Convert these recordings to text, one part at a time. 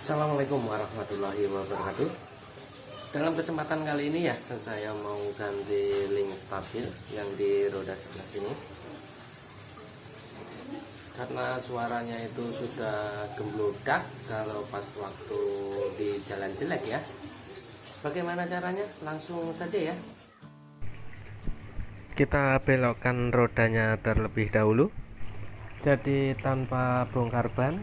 Assalamualaikum warahmatullahi wabarakatuh. Dalam kesempatan kali ini ya, saya mau ganti link stabil yang di roda sebelah sini, karena suaranya itu sudah gemblodak kalau pas waktu di jalan jelek ya. Bagaimana caranya? Langsung saja ya. Kita belokkan rodanya terlebih dahulu, jadi tanpa bongkar ban.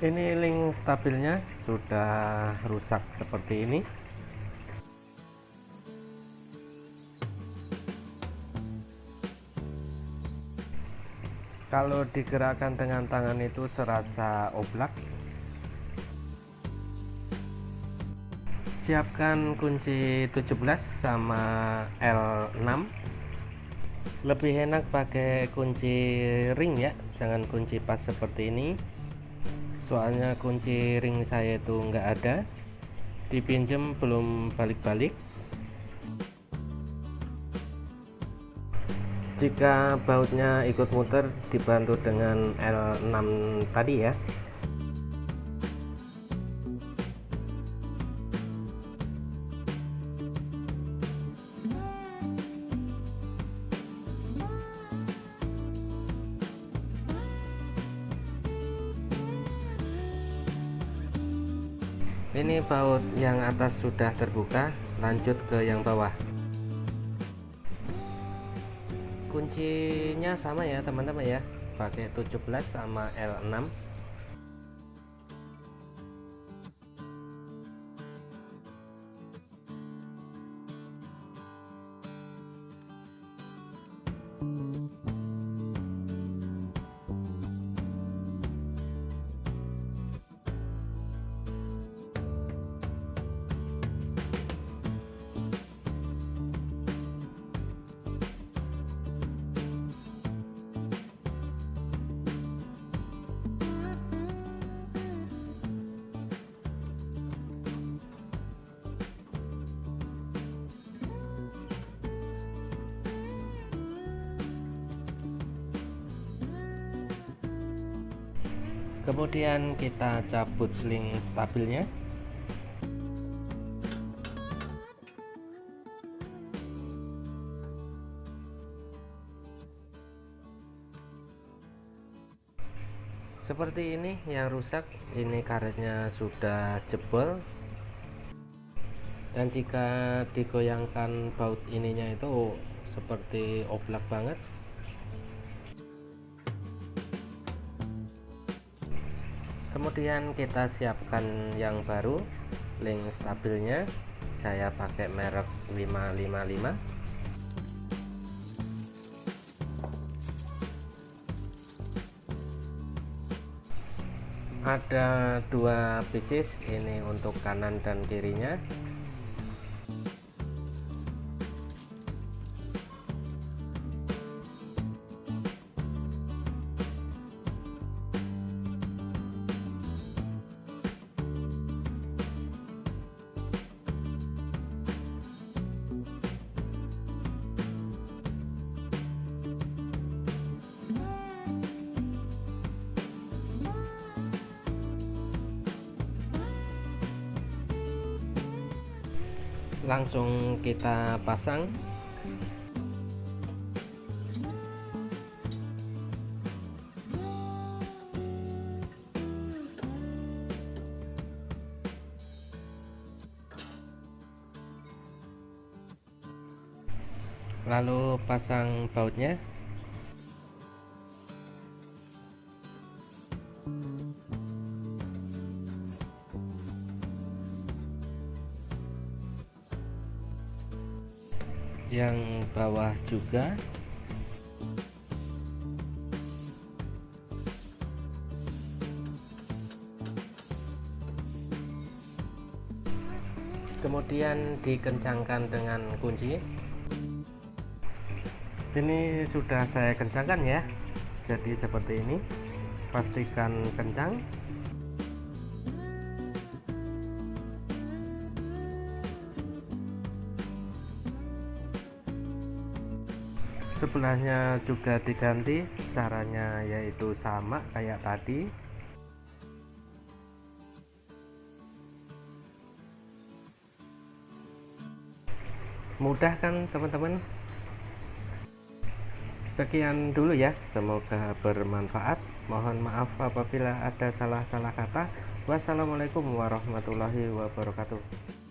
Ini link stabilnya sudah rusak seperti ini. Kalau digerakkan dengan tangan itu serasa oblak. Siapkan kunci 17 sama L6. Lebih enak pakai kunci ring ya, jangan kunci pas seperti ini. Soalnya kunci ring saya itu nggak ada, dipinjem belum balik-balik. Jika bautnya ikut muter, dibantu dengan L6 tadi ya. Ini baut yang atas sudah terbuka, lanjut ke yang bawah. Kuncinya sama ya teman-teman ya, pakai 17 sama L6. Kemudian kita cabut link stabilnya. Seperti ini yang rusak, ini karetnya sudah jebol. Dan jika digoyangkan baut ininya itu seperti oblak banget. Kemudian kita siapkan yang baru, link stabilnya. Saya pakai merek 555. Ada dua pieces, ini untuk kanan dan kirinya. Langsung kita pasang. Lalu pasang bautnya. Yang bawah juga. Kemudian dikencangkan dengan kunci. Ini sudah saya kencangkan ya, jadi seperti ini. Pastikan kencang. Sebelahnya juga diganti, caranya yaitu sama kayak tadi. Mudah kan teman-teman? Sekian dulu ya, semoga bermanfaat. Mohon maaf apabila ada salah-salah kata. Wassalamualaikum warahmatullahi wabarakatuh.